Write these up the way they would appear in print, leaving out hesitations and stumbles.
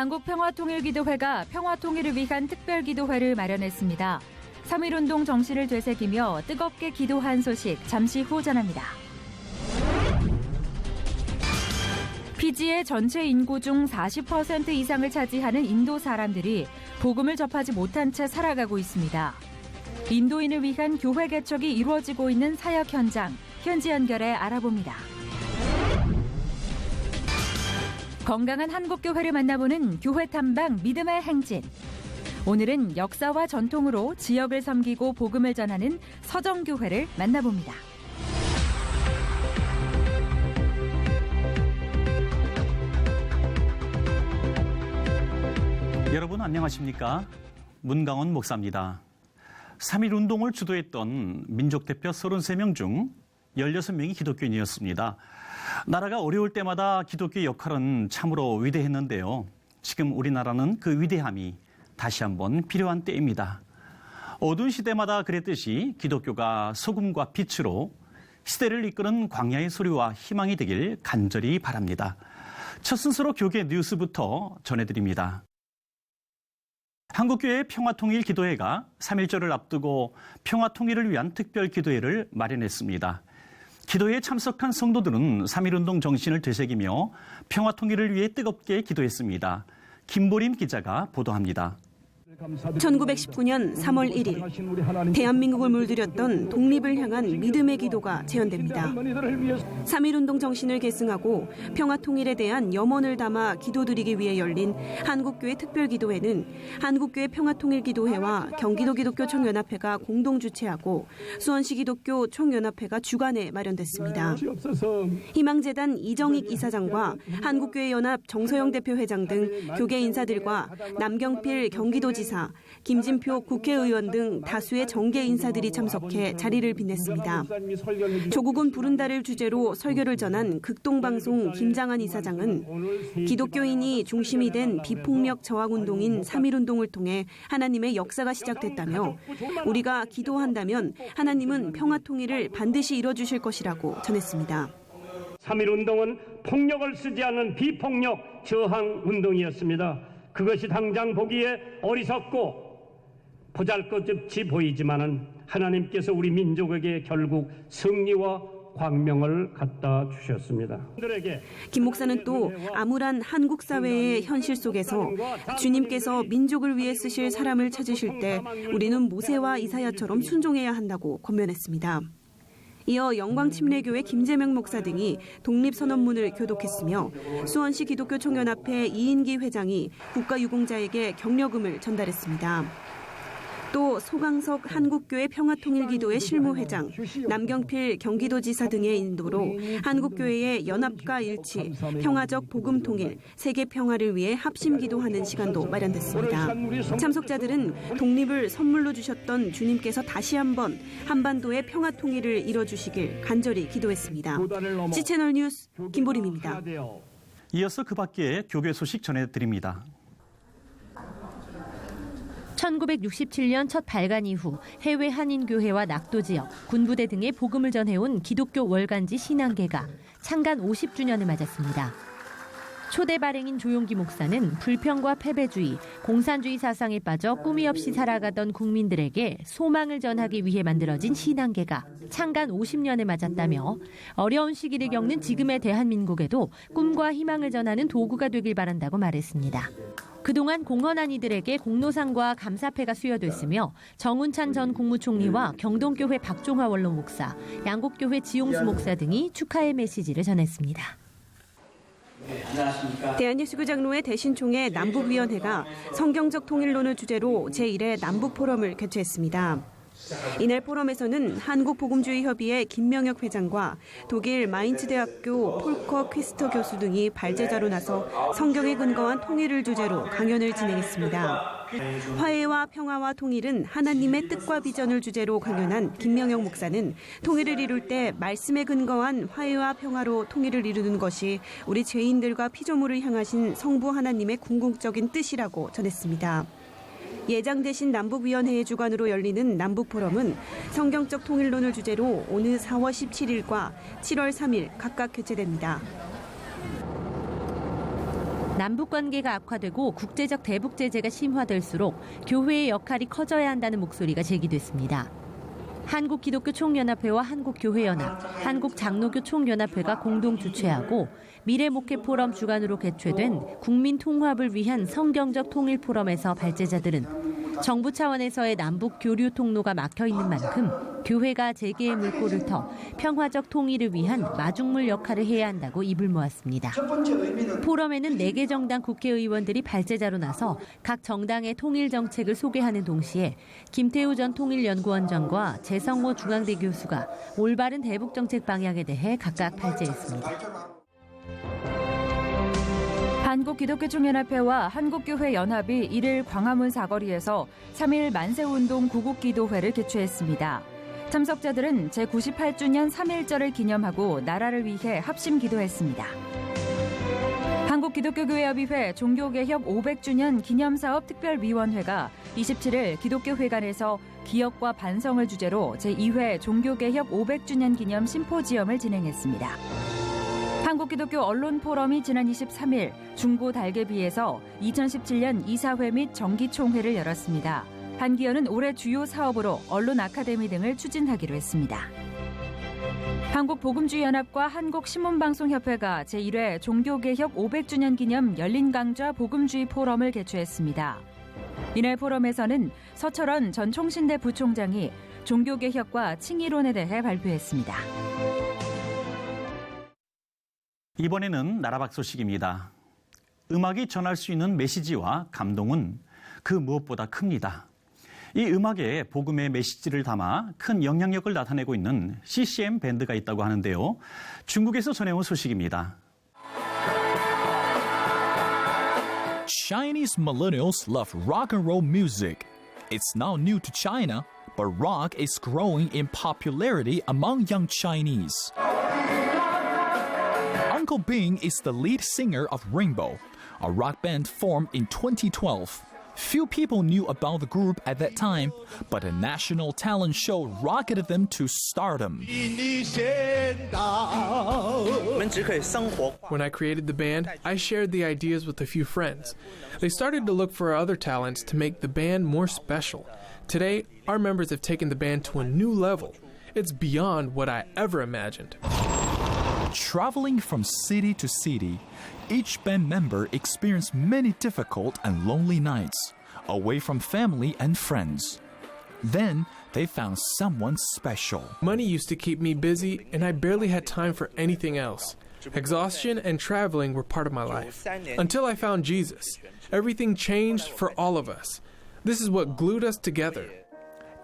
한국평화통일기도회가 평화통일을 위한 특별기도회를 마련했습니다. 3.1운동 정신을 되새기며 뜨겁게 기도한 소식 잠시 후 전합니다. 피지의 전체 인구 중 40% 이상을 차지하는 인도 사람들이 복음을 접하지 못한 채 살아가고 있습니다. 인도인을 위한 교회 개척이 이루어지고 있는 사역 현장, 현지 연결해 알아봅니다. 건강한 한국교회를 만나보는 교회 탐방 믿음의 행진. 오늘은 역사와 전통으로 지역을 섬기고 복음을 전하는 서정교회를 만나봅니다. 여러분 안녕하십니까? 문강원 목사입니다. 3.1운동을 주도했던 민족대표 33명 중 16명이 기독교인이었습니다. 나라가 어려울 때마다 기독교의 역할은 참으로 위대했는데요. 지금 우리나라는 그 위대함이 다시 한번 필요한 때입니다. 어두운 시대마다 그랬듯이 기독교가 소금과 빛으로 시대를 이끄는 광야의 소리와 희망이 되길 간절히 바랍니다. 첫 순서로 교계 뉴스부터 전해드립니다. 한국교회 평화통일기도회가 3.1절을 앞두고 평화통일을 위한 특별기도회를 마련했습니다. 기도회에 참석한 성도들은 3.1운동 정신을 되새기며 평화통일을 위해 뜨겁게 기도했습니다. 김보림 기자가 보도합니다. 1919년 3월 1일 대한민국을 물들였던 독립을 향한 믿음의 기도가 제안됩니다. 3.1운동 정신을 계승하고 평화통일에 대한 염원을 담아 기도드리기 위해 열린 한국교회 특별기도회는 한국교회 평화통일기도회와 경기도 기독교 총연합회가 공동 주최하고 수원시 기독교 총연합회가 주관해 마련됐습니다. 희망재단 이정익 이사장과 한국교회 연합 정서영 대표 회장 등 교계 인사들과 남경필 경기도지사, 김진표 국회의원 등 다수의 정계 인사들이 참석해 자리를 빛냈습니다. 조국은 부른다를 주제로 설교를 전한 극동방송 김장한 이사장은 기독교인이 중심이 된 비폭력 저항운동인 3.1운동을 통해 하나님의 역사가 시작됐다며 우리가 기도한다면 하나님은 평화통일을 반드시 이뤄주실 것이라고 전했습니다. 3.1운동은 폭력을 쓰지 않는 비폭력 저항운동이었습니다. 그것이 당장 보기에 어리석고 보잘것없이 보이지만은 하나님께서 우리 민족에게 결국 승리와 광명을 갖다 주셨습니다. 김 목사는 또 암울한 한국 사회의 현실 속에서 주님께서 민족을 위해 쓰실 사람을 찾으실 때 우리는 모세와 이사야처럼 순종해야 한다고 권면했습니다. 이어 영광침례교회 김재명 목사 등이 독립선언문을 교독했으며 수원시 기독교 총연합회 이인기 회장이 국가유공자에게 격려금을 전달했습니다. 또 소강석 한국교회 평화통일기도회 실무회장, 남경필 경기도지사 등의 인도로 한국교회의 연합과 일치, 평화적 복음통일, 세계 평화를 위해 합심기도하는 시간도 마련됐습니다. 참석자들은 독립을 선물로 주셨던 주님께서 다시 한번 한반도의 평화통일을 이뤄주시길 간절히 기도했습니다. C채널 뉴스 김보림입니다. 이어서 그 밖에 교계 소식 전해드립니다. 1967년 첫 발간 이후 해외 한인교회와 낙도 지역, 군부대 등의 복음을 전해온 기독교 월간지 신앙계가 창간 50주년을 맞았습니다. 초대 발행인 조용기 목사는 불평과 패배주의, 공산주의 사상에 빠져 꿈이 없이 살아가던 국민들에게 소망을 전하기 위해 만들어진 신앙계가 창간 50년을 맞았다며 어려운 시기를 겪는 지금의 대한민국에도 꿈과 희망을 전하는 도구가 되길 바란다고 말했습니다. 그동안 공헌한 이들에게 공로상과 감사패가 수여됐으며 정운찬 전 국무총리와 경동교회 박종화 원로 목사, 양곡교회 지용수 목사 등이 축하의 메시지를 전했습니다. 대한예수교장로회 대신총회 남북위원회가 성경적 통일론을 주제로 제1회 남북포럼을 개최했습니다. 이날 포럼에서는 한국복음주의협의회 김명혁 회장과 독일 마인츠대학교 폴커 퀴스터 교수 등이 발제자로 나서 성경에 근거한 통일을 주제로 강연을 진행했습니다. 화해와 평화와 통일은 하나님의 뜻과 비전을 주제로 강연한 김명혁 목사는 통일을 이룰 때 말씀에 근거한 화해와 평화로 통일을 이루는 것이 우리 죄인들과 피조물을 향하신 성부 하나님의 궁극적인 뜻이라고 전했습니다. 예정되신 남북위원회의 주관으로 열리는 남북포럼은 성경적 통일론을 주제로 오는 4월 17일과 7월 3일 각각 개최됩니다. 남북 관계가 악화되고 국제적 대북 제재가 심화될수록 교회의 역할이 커져야 한다는 목소리가 제기됐습니다. 한국기독교총연합회와 한국교회연합, 한국장로교 총연합회가 공동 주최하고 미래목회 포럼 주관으로 개최된 국민 통합을 위한 성경적 통일 포럼에서 발제자들은 정부 차원에서의 남북 교류 통로가 막혀 있는 만큼 교회가 재개의 물꼬를 터 평화적 통일을 위한 마중물 역할을 해야 한다고 입을 모았습니다. 포럼에는 4개 정당 국회의원들이 발제자로 나서 각 정당의 통일 정책을 소개하는 동시에 김태우 전 통일연구원장과 재성모 중앙대 교수가 올바른 대북 정책 방향에 대해 각각 발제했습니다. 한국기독교총연합회와 한국교회연합이 1일 광화문 사거리에서 3.1 만세운동 구국기도회를 개최했습니다. 참석자들은 제98주년 3.1절을 기념하고 나라를 위해 합심 기도했습니다. 한국기독교교회협의회 종교개혁 500주년 기념사업 특별위원회가 27일 기독교회관에서 기억과 반성을 주제로 제2회 종교개혁 500주년 기념 심포지엄을 진행했습니다. 한국기독교 언론포럼이 지난 23일 중고 달개비에서 2017년 이사회 및 정기총회를 열었습니다. 한 기원은 올해 주요 사업으로 언론 아카데미 등을 추진하기로 했습니다. 한국복음주의연합과 한국신문방송협회가 제1회 종교개혁 500주년 기념 열린 강좌 복음주의 포럼을 개최했습니다. 이날 포럼에서는 서철원 전 총신대 부총장이 종교개혁과 칭의론에 대해 발표했습니다. 이번에는 나라밖 소식입니다. 음악이 전할 수 있는 메시지와 감동은 그 무엇보다 큽니다. 이 음악에 복음의 메시지를 담아 큰 영향력을 나타내고 있는 CCM 밴드가 있다고 하는데요. 중국에서 전해온 소식입니다. Chinese millennials love rock and roll music. It's now new to China, but rock is growing in popularity among young Chinese. Uncle Bing is the lead singer of Rainbow, a rock band formed in 2012. Few people knew about the group at that time, but a national talent show rocketed them to stardom. When I created the band, I shared the ideas with a few friends. They started to look for other talents to make the band more special. Today, our members have taken the band to a new level. It's beyond what I ever imagined. Traveling from city to city, each band member experienced many difficult and lonely nights, away from family and friends. Then they found someone special. Money used to keep me busy, and I barely had time for anything else. Exhaustion and traveling were part of my life. Until I found Jesus, everything changed for all of us. This is what glued us together.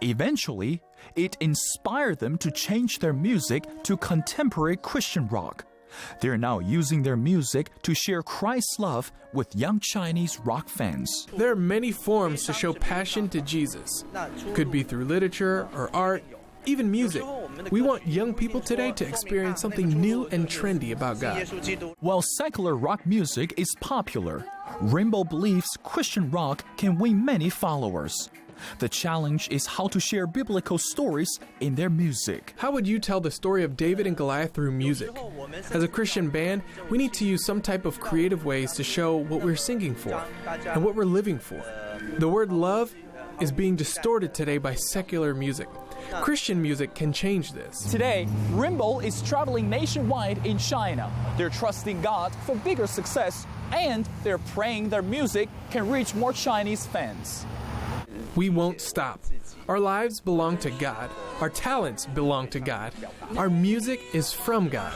Eventually, it inspired them to change their music to contemporary Christian rock. They're now using their music to share Christ's love with young Chinese rock fans. There are many forms to show passion to Jesus. Could be through literature or art, even music. We want young people today to experience something new and trendy about God. While secular rock music is popular, Rainbow believes Christian rock can win many followers. The challenge is how to share biblical stories in their music. How would you tell the story of David and Goliath through music? As a Christian band, we need to use some type of creative ways to show what we're singing for and what we're living for. The word love is being distorted today by secular music. Christian music can change this. Today, Rainbow is traveling nationwide in China. They're trusting God for bigger success, and they're praying their music can reach more Chinese fans. We won't stop. Our lives belong to God. Our talents belong to God. Our music is from God.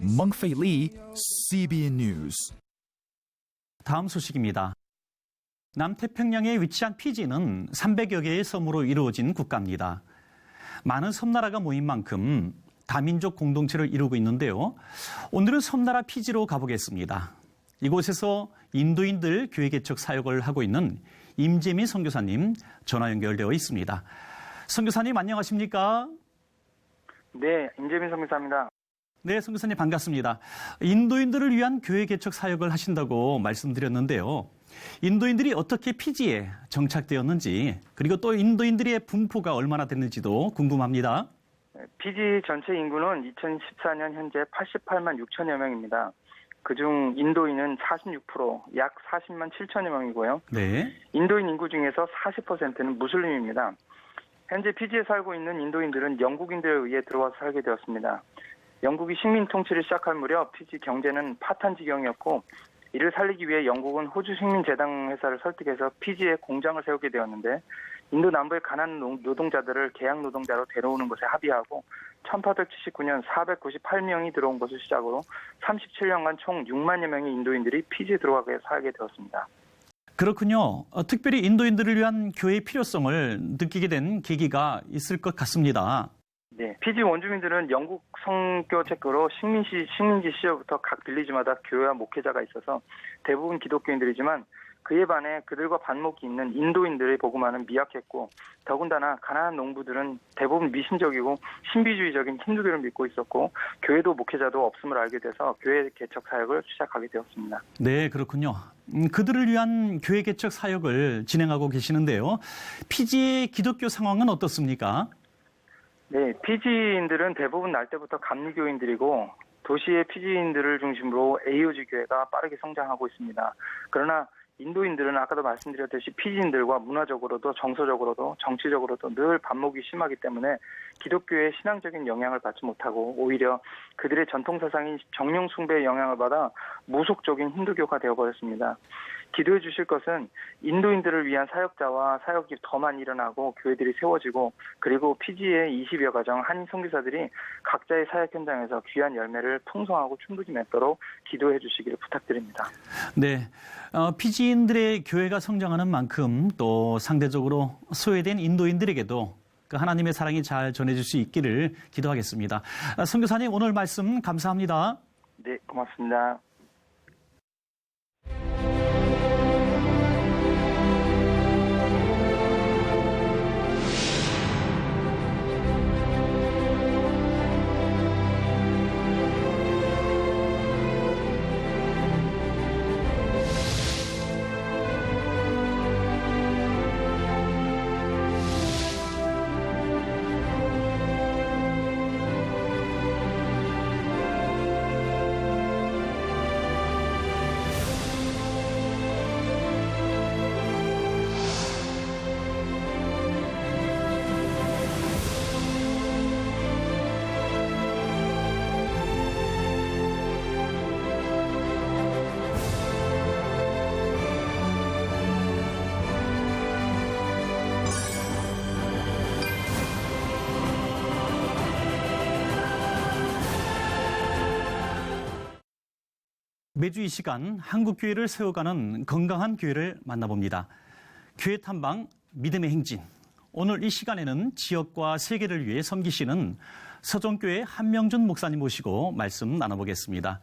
Mengfei Li, CBN News. 다음 소식입니다. 남태평양에 위치한 피지는 300여 개의 섬으로 이루어진 국가입니다. 많은 섬나라가 모인 만큼 다민족 공동체를 이루고 있는데요. 오늘은 섬나라 피지로 가보겠습니다. 이곳에서 인도인들 교회 개척 사역을 하고 있는 임재민 선교사님 전화 연결되어 있습니다. 선교사님 안녕하십니까? 네, 임재민 선교사입니다. 네, 선교사님 반갑습니다. 인도인들을 위한 교회 개척 사역을 하신다고 말씀드렸는데요. 인도인들이 어떻게 피지에 정착되었는지 그리고 또 인도인들의 분포가 얼마나 됐는지도 궁금합니다. 피지 전체 인구는 2014년 현재 88만 6천여 명입니다. 그중 인도인은 46%, 약 40만 7천여 명이고요. 네. 인도인 인구 중에서 40%는 무슬림입니다. 현재 피지에 살고 있는 인도인들은 영국인들에 의해 들어와서 살게 되었습니다. 영국이 식민 통치를 시작할 무렵 피지 경제는 파탄 지경이었고 이를 살리기 위해 영국은 호주 식민재단 회사를 설득해서 피지에 공장을 세우게 되었는데 인도 남부의 가난한 노동자들을 계약 노동자로 데려오는 것에 합의하고 1879년 498명이 들어온 것을 시작으로 37년간 총 6만여 명의 인도인들이 피지에 들어가게 살게 되었습니다. 그렇군요. 특별히 인도인들을 위한 교회의 필요성을 느끼게 된 계기가 있을 것 같습니다. 네, 피지 원주민들은 영국 선교 체크로 식민지 시절부터 각 빌리지마다 교회와 목회자가 있어서 대부분 기독교인들이지만 그에 반해 그들과 반목이 있는 인도인들의 복음화는 미약했고 더군다나 가난한 농부들은 대부분 미신적이고 신비주의적인 힌두교를 믿고 있었고 교회도 목회자도 없음을 알게 돼서 교회 개척 사역을 시작하게 되었습니다. 네, 그렇군요. 그들을 위한 교회 개척 사역을 진행하고 계시는데요. 피지의 기독교 상황은 어떻습니까? 네, 피지인들은 대부분 날 때부터 감리교인들이고 도시의 피지인들을 중심으로 AOG 교회가 빠르게 성장하고 있습니다. 그러나 인도인들은 아까도 말씀드렸듯이 피지인들과 문화적으로도 정서적으로도 정치적으로도 늘 반목이 심하기 때문에 기독교의 신앙적인 영향을 받지 못하고 오히려 그들의 전통 사상인 정령 숭배의 영향을 받아 무속적인 힌두교가 되어버렸습니다. 기도해 주실 것은 인도인들을 위한 사역자와 사역이 더 많이 일어나고 교회들이 세워지고 그리고 피지의 20여 가정 한인 선교사들이 각자의 사역 현장에서 귀한 열매를 풍성하고 충분히 맺도록 기도해 주시기를 부탁드립니다. 네, 피지인들의 교회가 성장하는 만큼 또 상대적으로 소외된 인도인들에게도 그 하나님의 사랑이 잘 전해질 수 있기를 기도하겠습니다. 선교사님 오늘 말씀 감사합니다. 네, 고맙습니다. 매주 이 시간 한국교회를 세워가는 건강한 교회를 만나봅니다. 교회 탐방 믿음의 행진. 오늘 이 시간에는 지역과 세계를 위해 섬기시는 서정교회 한명준 목사님 모시고 말씀 나눠보겠습니다.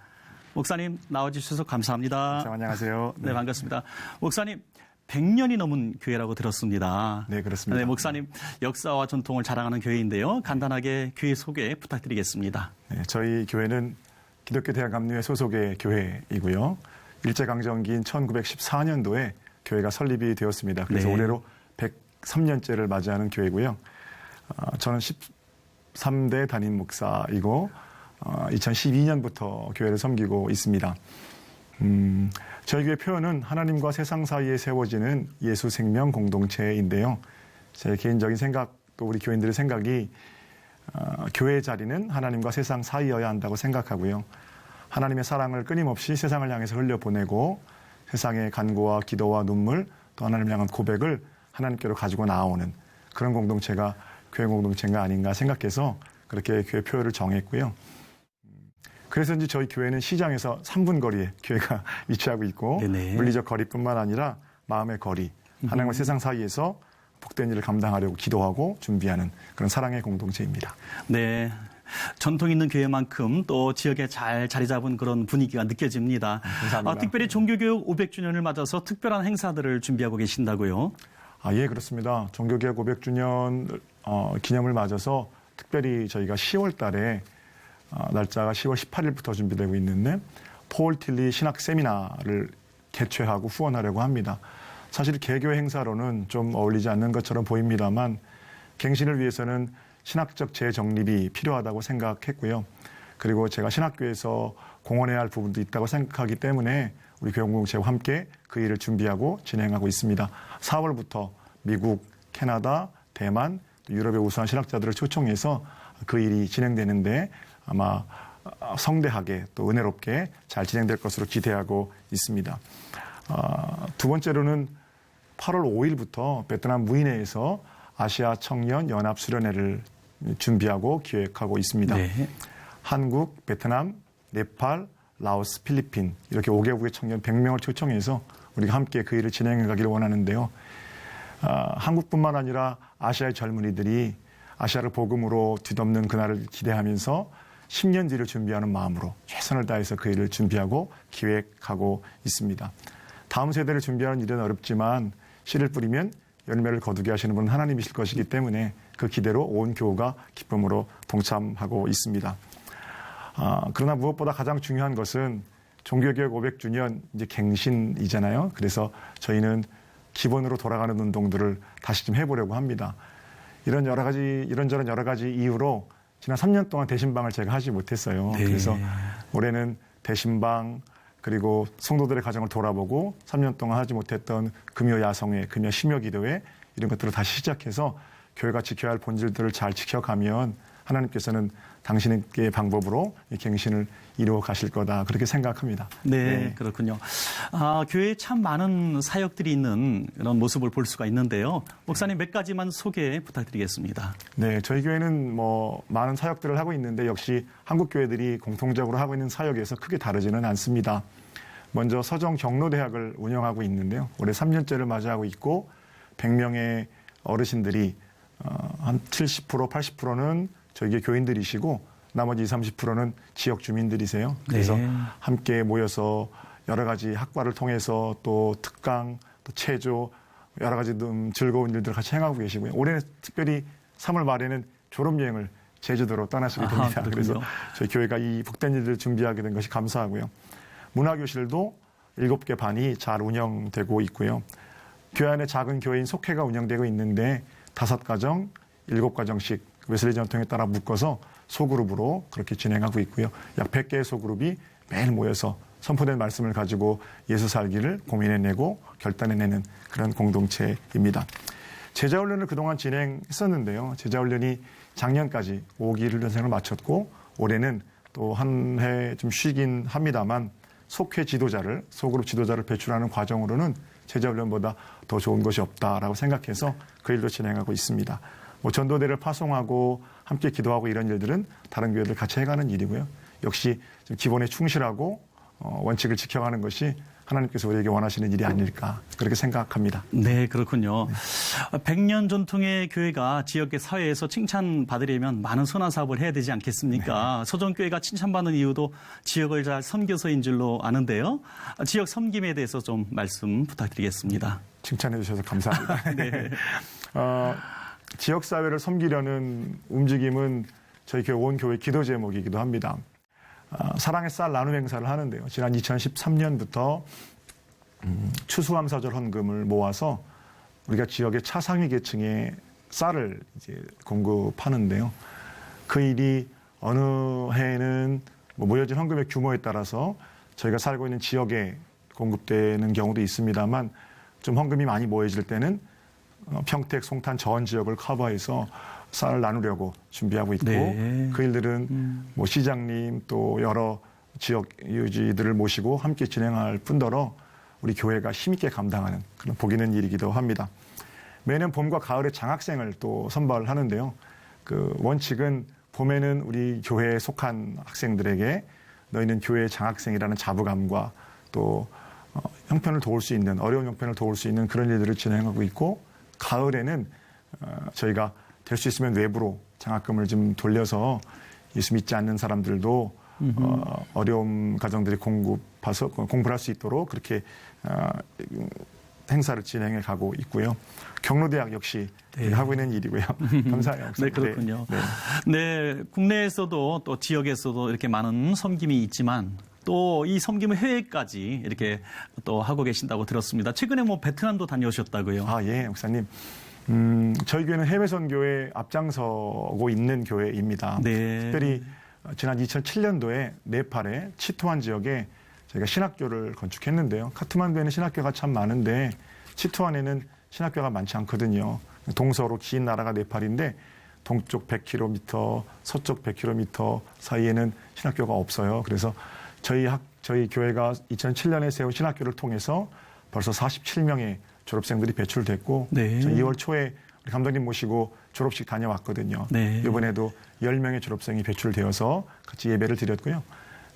목사님 나와주셔서 감사합니다. 안녕하세요. 네, 반갑습니다. 목사님 100년이 넘은 교회라고 들었습니다. 네, 그렇습니다. 네, 목사님 역사와 전통을 자랑하는 교회인데요. 간단하게 교회 소개 부탁드리겠습니다. 네, 저희 교회는 기독교 대한감리회 소속의 교회이고요. 일제강점기인 1914년도에 교회가 설립이 되었습니다. 그래서 네. 올해로 103년째를 맞이하는 교회고요. 저는 13대 담임 목사이고 2012년부터 교회를 섬기고 있습니다. 저희 교회 표현은 하나님과 세상 사이에 세워지는 예수 생명 공동체인데요. 제 개인적인 생각 또 우리 교인들의 생각이 교회의 자리는 하나님과 세상 사이여야 한다고 생각하고요. 하나님의 사랑을 끊임없이 세상을 향해서 흘려보내고 세상의 간구와 기도와 눈물 또 하나님을 향한 고백을 하나님께로 가지고 나오는 그런 공동체가 교회 공동체가 아닌가 생각해서 그렇게 교회 표현을 정했고요. 그래서 이제 저희 교회는 시장에서 3분 거리에 교회가 위치하고 있고 네네. 물리적 거리뿐만 아니라 마음의 거리, 하나님과 세상 사이에서 복된 일을 감당하려고 기도하고 준비하는 그런 사랑의 공동체입니다. 네. 전통 있는 교회만큼 또 지역에 잘 자리 잡은 그런 분위기가 느껴집니다. 감사합니다. 특별히 종교개혁 500주년을 맞아서 특별한 행사들을 준비하고 계신다고요? 예, 그렇습니다. 종교개혁 500주년 기념을 맞아서 특별히 저희가 10월 달에 날짜가 10월 18일부터 준비되고 있는데 폴 틸리 신학 세미나를 개최하고 후원하려고 합니다. 사실 개교 행사로는 좀 어울리지 않는 것처럼 보입니다만 갱신을 위해서는 신학적 재정립이 필요하다고 생각했고요. 그리고 제가 신학교에서 공헌해야 할 부분도 있다고 생각하기 때문에 우리 교회 공동체와 함께 그 일을 준비하고 진행하고 있습니다. 4월부터 미국, 캐나다, 대만, 유럽의 우수한 신학자들을 초청해서 그 일이 진행되는데 아마 성대하게 또 은혜롭게 잘 진행될 것으로 기대하고 있습니다. 두 번째로는 8월 5일부터 베트남 무이네에서 아시아 청년 연합 수련회를 준비하고 기획하고 있습니다. 네. 한국, 베트남, 네팔, 라오스, 필리핀 이렇게 5개국의 청년 100명을 초청해서 우리가 함께 그 일을 진행해 가기를 원하는데요. 한국뿐만 아니라 아시아의 젊은이들이 아시아를 복음으로 뒤덮는 그날을 기대하면서 10년 뒤를 준비하는 마음으로 최선을 다해서 그 일을 준비하고 기획하고 있습니다. 다음 세대를 준비하는 일은 어렵지만 씨를 뿌리면 열매를 거두게 하시는 분은 하나님이실 것이기 때문에 그 기대로 온 교우가 기쁨으로 동참하고 있습니다. 그러나 무엇보다 가장 중요한 것은 종교개혁 500주년 이제 갱신이잖아요. 그래서 저희는 기본으로 돌아가는 운동들을 다시 좀 해보려고 합니다. 이런저런 여러 가지 이유로 지난 3년 동안 대신방을 제가 하지 못했어요. 네. 그래서 올해는 대신방 그리고 성도들의 가정을 돌아보고 3년 동안 하지 못했던 금요 야성회, 금요 심요 기도회 이런 것들을 다시 시작해서 교회가 지켜야 할 본질들을 잘 지켜가면 하나님께서는 당신의 방법으로 이 갱신을 이루어 가실 거다 그렇게 생각합니다. 네, 그렇군요. 교회에 참 많은 사역들이 있는 그런 모습을 볼 수가 있는데요. 목사님 몇 가지만 소개 부탁드리겠습니다. 네, 저희 교회는 많은 사역들을 하고 있는데 역시 한국 교회들이 공통적으로 하고 있는 사역에서 크게 다르지는 않습니다. 먼저 서정 경로대학을 운영하고 있는데요. 올해 3년째를 맞이하고 있고 100명의 어르신들이 한 70%, 80%는 저희 교인들이시고 나머지 20, 30%는 지역 주민들이세요. 그래서 네. 함께 모여서 여러 가지 학과를 통해서 또 특강, 또 체조 여러 가지 즐거운 일들을 같이 행하고 계시고요. 올해는 특별히 3월 말에는 졸업여행을 제주도로 떠나시게 됩니다. 그래서 저희 교회가 이 복된 일을 준비하게 된 것이 감사하고요. 문화교실도 7개 반이 잘 운영되고 있고요. 교회 안에 작은 교회인 속회가 운영되고 있는데 5가정, 7가정씩 웨슬리 전통에 따라 묶어서 소그룹으로 그렇게 진행하고 있고요. 약 100개의 소그룹이 매일 모여서 선포된 말씀을 가지고 예수 살기를 고민해내고 결단해내는 그런 공동체입니다. 제자훈련을 그동안 진행했었는데요. 제자훈련이 작년까지 5기 훈련생을 마쳤고 올해는 또 한 해 좀 쉬긴 합니다만 속회 지도자를 소그룹 지도자를 배출하는 과정으로는 제자훈련보다 더 좋은 것이 없다라고 생각해서 그 일도 진행하고 있습니다. 전도대를 파송하고 함께 기도하고 이런 일들은 다른 교회들 같이 해가는 일이고요. 역시 기본에 충실하고 원칙을 지켜가는 것이 하나님께서 우리에게 원하시는 일이 아닐까 그렇게 생각합니다. 네, 그렇군요. 네. 100년 전통의 교회가 지역의 사회에서 칭찬받으려면 많은 선한 사업을 해야 되지 않겠습니까? 네. 서정교회가 칭찬받는 이유도 지역을 잘 섬겨서인 줄로 아는데요. 지역 섬김에 대해서 좀 말씀 부탁드리겠습니다. 칭찬해 주셔서 감사합니다. 네. 지역사회를 섬기려는 움직임은 저희 교회 온 교회 기도 제목이기도 합니다. 사랑의 쌀 나눔 행사를 하는데요. 지난 2013년부터 추수감사절 헌금을 모아서 우리가 지역의 차상위 계층에 쌀을 이제 공급하는데요. 그 일이 어느 해에는 모여진 헌금의 규모에 따라서 저희가 살고 있는 지역에 공급되는 경우도 있습니다만 좀 헌금이 많이 모여질 때는 평택, 송탄, 저원 지역을 커버해서 쌀을 나누려고 준비하고 있고 네. 그 일들은 시장님 또 여러 지역 유지들을 모시고 함께 진행할 뿐더러 우리 교회가 힘있게 감당하는 그런 복 있는 일이기도 합니다. 매년 봄과 가을에 장학생을 또 선발하는데요. 그 원칙은 봄에는 우리 교회에 속한 학생들에게 너희는 교회의 장학생이라는 자부감과 또 형편을 도울 수 있는 어려운 형편을 도울 수 있는 그런 일들을 진행하고 있고 가을에는 저희가 될 수 있으면 외부로 장학금을 좀 돌려서 예수 믿지 않는 사람들도 어려운 가정들이 공부를 할 수 있도록 그렇게 행사를 진행해 가고 있고요. 경로대학 역시 네. 하고 있는 일이고요. 감사해요. 네, 그렇군요. 네. 네, 국내에서도 또 지역에서도 이렇게 많은 섬김이 있지만 또 이 섬김을 해외까지 이렇게 또 하고 계신다고 들었습니다. 최근에 베트남도 다녀오셨다고요? 예, 목사님. 저희 교회는 해외 선교에 앞장서고 있는 교회입니다. 네. 특별히 지난 2007년도에 네팔의 치토안 지역에 저희가 신학교를 건축했는데요. 카트만두에는 신학교가 참 많은데 치토안에는 신학교가 많지 않거든요. 동서로 긴 나라가 네팔인데 동쪽 100km, 서쪽 100km 사이에는 신학교가 없어요. 그래서 저희 교회가 2007년에 세운 신학교를 통해서 벌써 47명의 졸업생들이 배출됐고 네. 2월 초에 우리 감독님 모시고 졸업식 다녀왔거든요. 네. 이번에도 10명의 졸업생이 배출되어서 같이 예배를 드렸고요.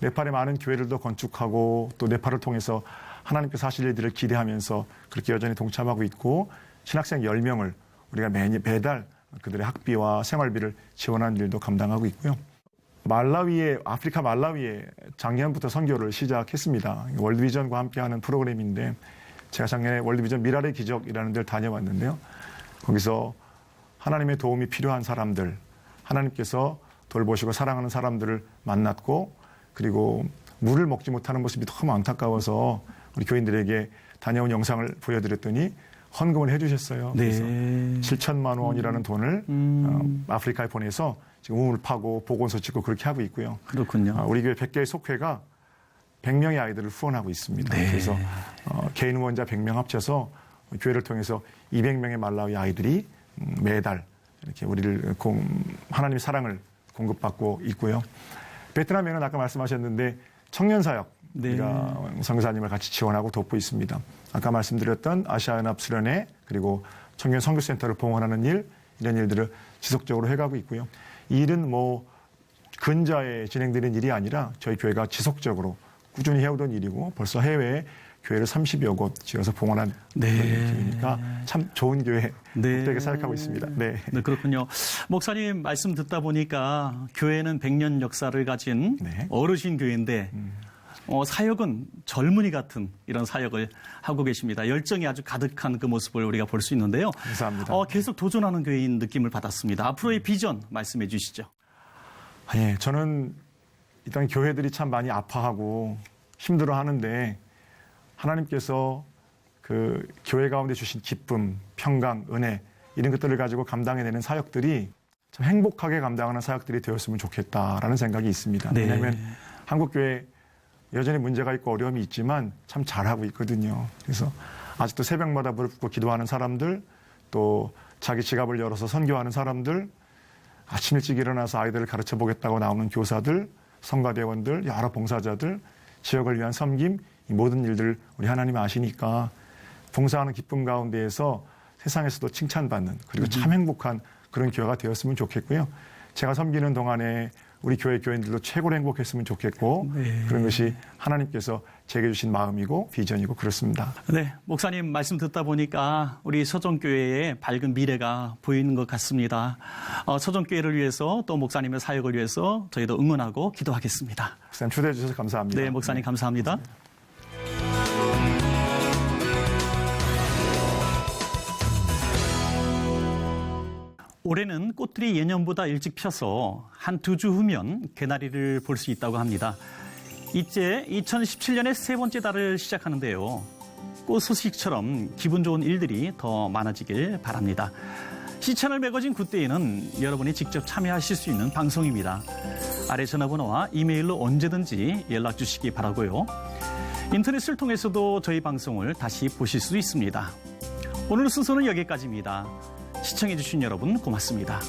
네팔의 많은 교회들도 건축하고 또 네팔을 통해서 하나님께서 하실 일들을 기대하면서 그렇게 여전히 동참하고 있고 신학생 10명을 우리가 매달 그들의 학비와 생활비를 지원하는 일도 감당하고 있고요. 아프리카 말라위에 작년부터 선교를 시작했습니다. 월드비전과 함께하는 프로그램인데 제가 작년에 월드비전 미랄의 기적이라는 데를 다녀왔는데요. 거기서 하나님의 도움이 필요한 사람들, 하나님께서 돌보시고 사랑하는 사람들을 만났고 그리고 물을 먹지 못하는 모습이 너무 안타까워서 우리 교인들에게 다녀온 영상을 보여드렸더니 헌금을 해주셨어요. 네. 그래서 7천만 원이라는 돈을 아프리카에 보내서 지금 우물 파고 보건소 짓고 그렇게 하고 있고요. 그렇군요. 우리 교회 100개의 속회가 100명의 아이들을 후원하고 있습니다. 네. 그래서 개인 후원자 100명 합쳐서 교회를 통해서 200명의 말라위 아이들이 매달 이렇게 우리를 하나님의 사랑을 공급받고 있고요. 베트남에는 아까 말씀하셨는데 청년사역 우리가 선교사님을 같이 지원하고 돕고 있습니다. 아까 말씀드렸던 아시아연합 수련회 그리고 청년 선교센터를 봉헌하는 일 이런 일들을 지속적으로 해가고 있고요. 이 일은 근자에 진행되는 일이 아니라 저희 교회가 지속적으로 꾸준히 해오던 일이고 벌써 해외에 교회를 30여 곳 지어서 봉헌한 교회니까 참 좋은 교회 되게 생각하고 있습니다. 네. 네, 그렇군요. 목사님 말씀 듣다 보니까 교회는 100년 역사를 가진 어르신 교회인데 사역은 젊은이 같은 이런 사역을 하고 계십니다. 열정이 아주 가득한 그 모습을 우리가 볼 수 있는데요. 감사합니다. 계속 도전하는 교회인 느낌을 받았습니다. 앞으로의 비전 말씀해 주시죠. 예, 저는 일단 교회들이 참 많이 아파하고 힘들어하는데 하나님께서 그 교회 가운데 주신 기쁨, 평강, 은혜 이런 것들을 가지고 감당해내는 사역들이 참 행복하게 감당하는 사역들이 되었으면 좋겠다라는 생각이 있습니다. 네. 왜냐하면 한국교회 여전히 문제가 있고 어려움이 있지만 참 잘하고 있거든요. 그래서 아직도 새벽마다 무릎 꿇고 기도하는 사람들 또 자기 지갑을 열어서 선교하는 사람들 아침 일찍 일어나서 아이들을 가르쳐 보겠다고 나오는 교사들 성가대원들 여러 봉사자들 지역을 위한 섬김 이 모든 일들 우리 하나님 아시니까 봉사하는 기쁨 가운데에서 세상에서도 칭찬받는 그리고 참 행복한 그런 교회가 되었으면 좋겠고요. 제가 섬기는 동안에 우리 교회 교인들도 최고로 행복했으면 좋겠고 그런 것이 하나님께서 제게 주신 마음이고 비전이고 그렇습니다. 네, 목사님 말씀 듣다 보니까 우리 서정교회의 밝은 미래가 보이는 것 같습니다. 서정교회를 위해서 또 목사님의 사역을 위해서 저희도 응원하고 기도하겠습니다. 목사님 초대해 주셔서 감사합니다. 네, 목사님 감사합니다. 올해는 꽃들이 예년보다 일찍 펴서 한 2주 후면 개나리를 볼 수 있다고 합니다. 이제 2017년의 세 번째 달을 시작하는데요. 꽃 소식처럼 기분 좋은 일들이 더 많아지길 바랍니다. 시찬을 매거진 굿데이는 여러분이 직접 참여하실 수 있는 방송입니다. 아래 전화번호와 이메일로 언제든지 연락 주시기 바라고요. 인터넷을 통해서도 저희 방송을 다시 보실 수 있습니다. 오늘 순서는 여기까지입니다. 시청해주신 여러분 고맙습니다.